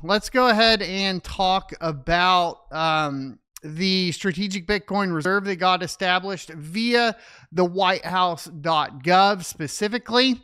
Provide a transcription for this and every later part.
let's go ahead and talk about the strategic Bitcoin reserve that got established via the whitehouse.gov specifically,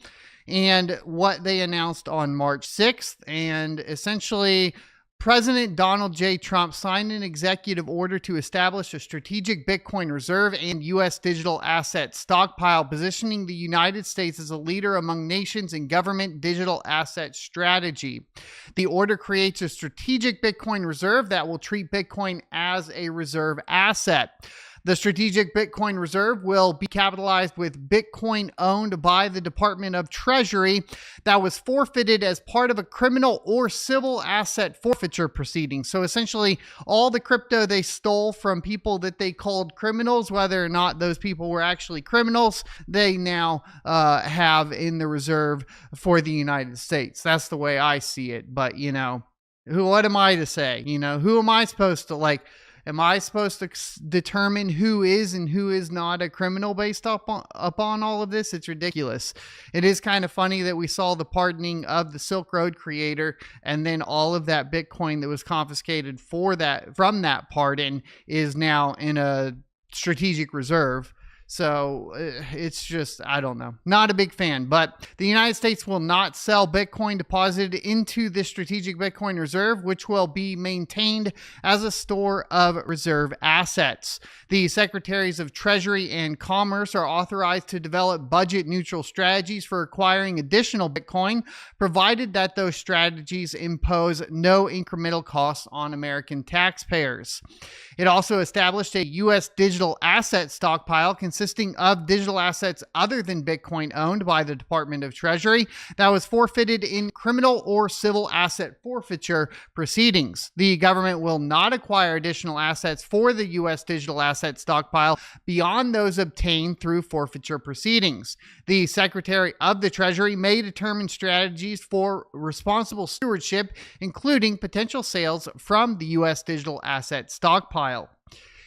and what they announced on March 6th. And essentially, President Donald J. Trump signed an executive order to establish a strategic Bitcoin reserve and U.S. digital asset stockpile, positioning the United States as a leader among nations in government digital asset strategy. The order creates a strategic Bitcoin reserve that will treat Bitcoin as a reserve asset. The strategic Bitcoin reserve will be capitalized with Bitcoin owned by the Department of Treasury that was forfeited as part of a criminal or civil asset forfeiture proceeding. So essentially, all the crypto they stole from people that they called criminals, whether or not those people were actually criminals, they now have in the reserve for the United States. That's the way I see it. But, what am I to say? Who am I supposed to Am I supposed to determine who is and who is not a criminal based upon all of this? It's ridiculous. It is kind of funny that we saw the pardoning of the Silk Road creator, and then all of that Bitcoin that was confiscated from that pardon is now in a strategic reserve. So it's just, I don't know, not a big fan. But the United States will not sell Bitcoin deposited into the strategic Bitcoin reserve, which will be maintained as a store of reserve assets. The Secretaries of Treasury and Commerce are authorized to develop budget neutral strategies for acquiring additional Bitcoin, provided that those strategies impose no incremental costs on American taxpayers. It also established a U.S. digital asset stockpile consisting of digital assets other than Bitcoin owned by the Department of Treasury that was forfeited in criminal or civil asset forfeiture proceedings. The government will not acquire additional assets for the U.S. digital asset stockpile beyond those obtained through forfeiture proceedings. The Secretary of the Treasury may determine strategies for responsible stewardship, including potential sales from the U.S. digital asset stockpile.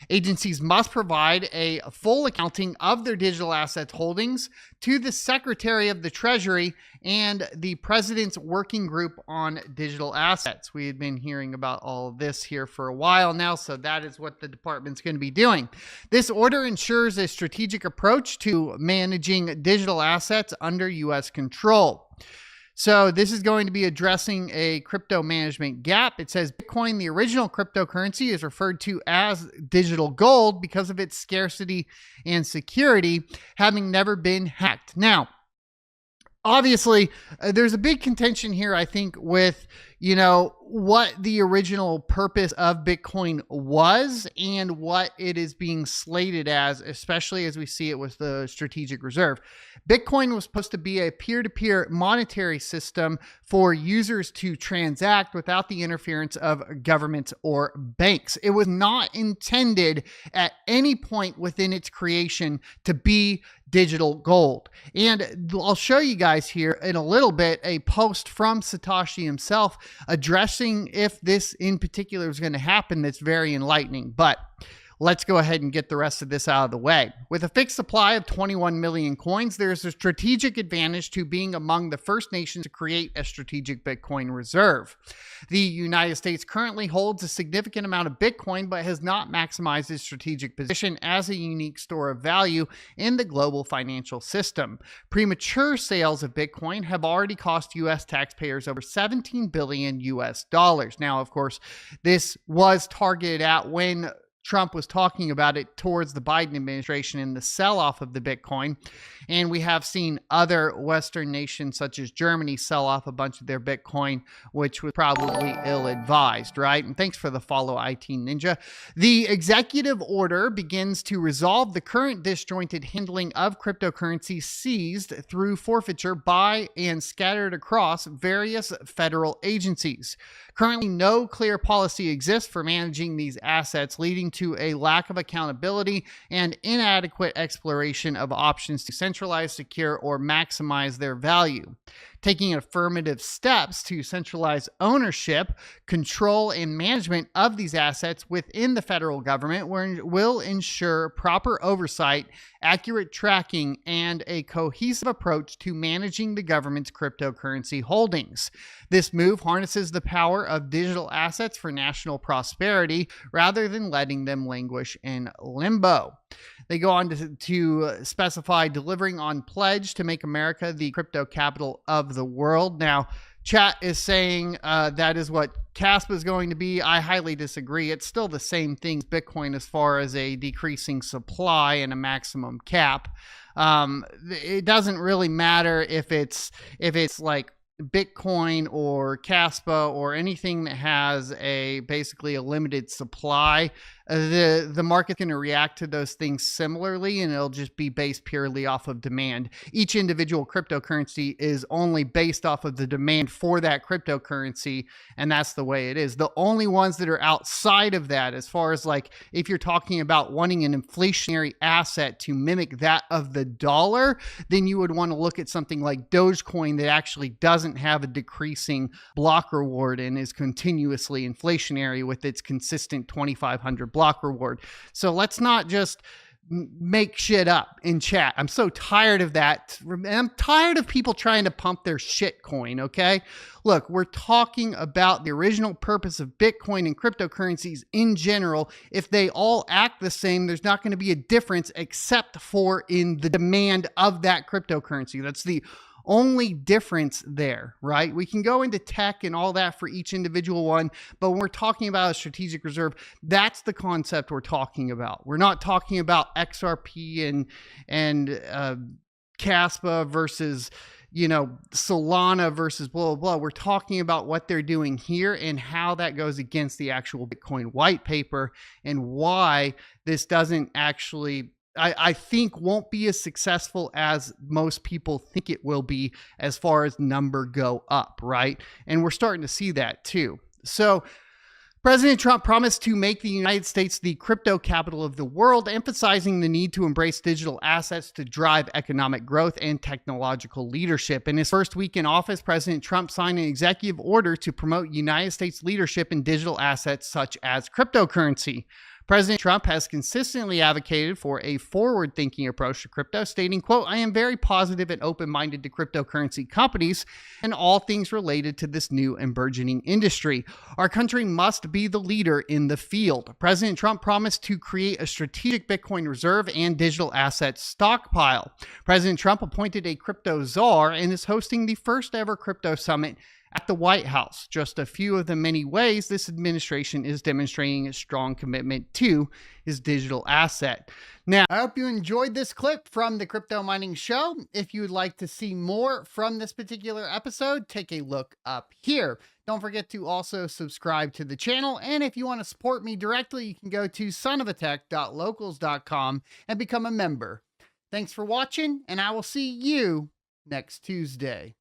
Agencies must provide a full accounting of their digital assets holdings to the Secretary of the Treasury and the President's Working Group on Digital Assets. We had been hearing about all of this here for a while now, so that is what the department's going to be doing. This order ensures a strategic approach to managing digital assets under U.S. control. So this is going to be addressing a crypto management gap. It says Bitcoin, the original cryptocurrency, is referred to as digital gold because of its scarcity and security, having never been hacked. Now, obviously, there's a big contention here, I think, with what the original purpose of Bitcoin was and what it is being slated as, especially as we see it with the strategic reserve. Bitcoin was supposed to be a peer-to-peer monetary system for users to transact without the interference of governments or banks. It was not intended at any point within its creation to be digital gold. And I'll show you guys here in a little bit a post from Satoshi himself addressing if this in particular is going to happen. That's very enlightening. But let's go ahead and get the rest of this out of the way. With a fixed supply of 21 million coins, there's a strategic advantage to being among the first nations to create a strategic Bitcoin reserve. The United States currently holds a significant amount of Bitcoin, but has not maximized its strategic position as a unique store of value in the global financial system. Premature sales of Bitcoin have already cost U.S. taxpayers over $17 billion US. Now, of course, this was targeted at when Trump was talking about it towards the Biden administration and the sell-off of the Bitcoin. And we have seen other Western nations such as Germany sell off a bunch of their Bitcoin, which was probably ill-advised, right? And thanks for the follow, IT Ninja. The executive order begins to resolve the current disjointed handling of cryptocurrencies seized through forfeiture by and scattered across various federal agencies. Currently, no clear policy exists for managing these assets, leading to a lack of accountability and inadequate exploration of options to centralize, secure, or maximize their value. taking affirmative steps to centralize ownership, control, and management of these assets within the federal government will ensure proper oversight, accurate tracking, and a cohesive approach to managing the government's cryptocurrency holdings. This move harnesses the power of digital assets for national prosperity rather than letting them languish in limbo. They go on to specify delivering on pledge to make America the crypto capital of the world. Now, chat is saying that is what kaspa is going to be. I highly disagree. It's still the same thing as Bitcoin as far as a decreasing supply and a maximum cap. It doesn't really matter if it's like Bitcoin or kaspa or anything that has basically a limited supply. The market's going to react to those things similarly, and it'll just be based purely off of demand. Each individual cryptocurrency is only based off of the demand for that cryptocurrency, and that's the way it is. The only ones that are outside of that, as far as like if you're talking about wanting an inflationary asset to mimic that of the dollar, then you would want to look at something like Dogecoin that actually doesn't have a decreasing block reward and is continuously inflationary with its consistent 2,500 block reward. So let's not just make shit up in chat. I'm so tired of that. I'm tired of people trying to pump their shit coin, okay? Look, we're talking about the original purpose of Bitcoin and cryptocurrencies in general. If they all act the same, there's not going to be a difference except for in the demand of that cryptocurrency. That's the only difference there, right? We can go into tech and all that for each individual one, but when we're talking about a strategic reserve, that's the concept we're talking about. We're not talking about XRP and kaspa versus, you know, Solana versus blah, blah, blah. We're talking about what they're doing here and how that goes against the actual Bitcoin white paper and why this doesn't actually, I think, won't be as successful as most people think it will be as far as number go up, right? And we're starting to see that too. So President Trump promised to make the United States the crypto capital of the world, emphasizing the need to embrace digital assets to drive economic growth and technological leadership. In his first week in office, President Trump signed an executive order to promote United States leadership in digital assets such as cryptocurrency. President Trump has consistently advocated for a forward-thinking approach to crypto, stating, quote, "I am very positive and open-minded to cryptocurrency companies and all things related to this new and burgeoning industry. Our country must be the leader in the field." President Trump promised to create a strategic Bitcoin reserve and digital asset stockpile. President Trump appointed a crypto czar and is hosting the first ever crypto summit at the White House. Just a few of the many ways this administration is demonstrating a strong commitment to his digital asset. Now, I hope you enjoyed this clip from the Crypto Mining Show. If you would like to see more from this particular episode, take a look up here. Don't forget to also subscribe to the channel. And if you want to support me directly, you can go to sonofatech.locals.com and become a member. Thanks for watching, and I will see you next Tuesday.